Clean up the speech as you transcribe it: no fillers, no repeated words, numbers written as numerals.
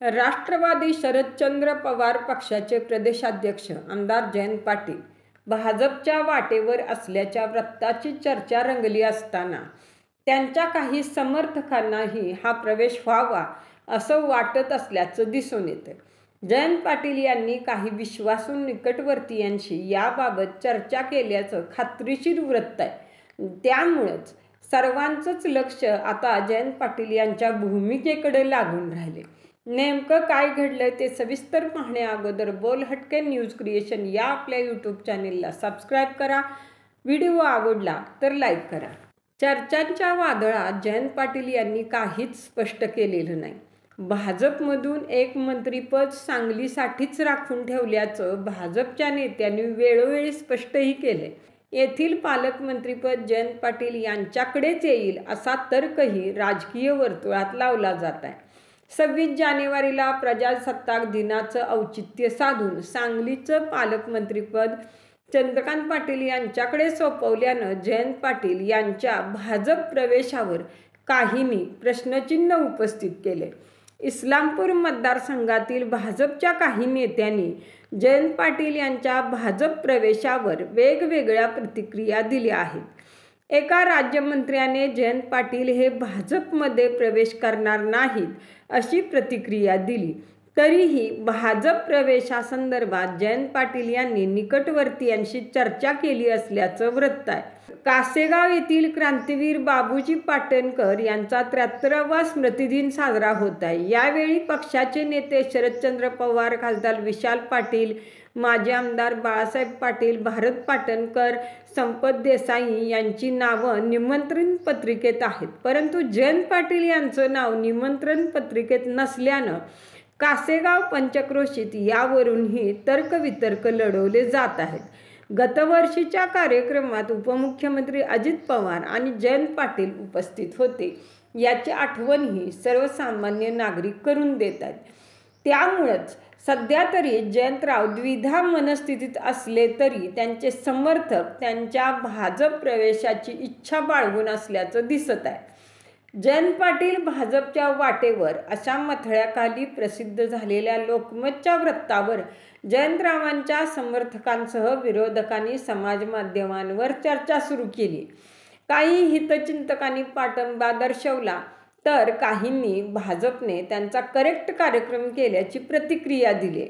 राष्ट्रवादी शरदचंद्र पवार पक्षाचे प्रदेशाध्यक्ष आमदार जयंत पाटील भाजपच्या वाटेवर असल्याच्या वृत्ताची चर्चा रंगली असताना त्यांच्या काही समर्थकांनाही हा प्रवेश व्हावा असं वाटत असल्याचं दिसून येतं. जयंत पाटील यांनी काही विश्वासू निकटवर्तीयांशी याबाबत चर्चा केल्याचं खात्रीशीर वृत्त आहे. त्यामुळंच सर्वांचंच लक्ष आता जयंत पाटील यांच्या भूमिकेकडे लागून राहिले. नेमकं काय घडलं ते सविस्तर पाहण्याअगोदर बोल हटके न्यूज क्रिएशन या आपल्या यूट्यूब चॅनेलला सबस्क्राईब करा. व्हिडिओ आवडला तर लाईक करा. चर्चांच्या वादळात जयंत पाटील यांनी काहीच स्पष्ट केलेलं नाही. भाजपमधून एक मंत्रीपद सांगलीसाठीच राखून ठेवल्याचं भाजपच्या नेत्यांनी वेळोवेळी स्पष्टही केले. येथील पालकमंत्रीपद जयंत पाटील यांच्याकडेच येईल असा तर्कही राजकीय वर्तुळात लावला जात आहे. 26 जानेवारीला प्रजासत्ताक दिनाचं औचित्य साधून सांगलीचं पालकमंत्रीपद चंद्रकांत पाटील यांच्याकडे सोपवल्यानं जयंत पाटील यांच्या भाजप प्रवेशावर काहींनी प्रश्नचिन्ह उपस्थित केले. इस्लामपूर मतदारसंघातील भाजपच्या काही नेत्यांनी जयंत पाटील यांच्या भाजप प्रवेशावर वेगवेगळ्या प्रतिक्रिया दिल्या आहेत. एका राज्यमंत्र्याने जयंत पाटील हे भाजपमध्ये प्रवेश करणार नाहीत अशी प्रतिक्रिया दिली. तरीही भाजप प्रवेशासंदर्भात जयंत पाटील यांनी निकटवर्तीयांशी चर्चा केली असल्याचं वृत्त आहे. कासेगाव येथील क्रांतीवीर बाबूजी पाटणकर यांचा 73वा स्मृतिदिन साजरा होत आहे. यावेळी पक्षाचे नेते शरदचंद्र पवार, खासदार विशाल पाटील, माजी आमदार बाळासाहेब पाटील, भारत पाटणकर, संपत देसाई यांची नावं निमंत्रण पत्रिकेत आहेत. परंतु जयंत पाटील यांचं नाव निमंत्रण पत्रिकेत नसल्यानं कासेगाव पंचक्रोशीत यावरूनही तर्कवितर्क लढवले जात आहेत. गतवर्षीच्या कार्यक्रमात उपमुख्यमंत्री अजित पवार आणि जयंत पाटील उपस्थित होते याची आठवणही सर्वसामान्य नागरिक करून देत आहेत. त्यामुळंच सध्या तरी जयंतराव द्विधा मनस्थितीत असले तरी त्यांचे समर्थक त्यांच्या भाजप प्रवेशाची इच्छा बाळगून असल्याचं दिसत आहे. जयंत पाटील भाजपच्या वाटेवर अशा मथळ्याखाली प्रसिद्ध झालेल्या लोकमतच्या वृत्तावर जयंतरावांच्या समर्थकांसह विरोधकांनी समाज माध्यमांवर चर्चा सुरू केली. काही हितचिंतकांनी पाठिंबा दर्शवला तर काहींनी भाजपने त्यांचा करेक्ट कार्यक्रम केल्याची प्रतिक्रिया दिली.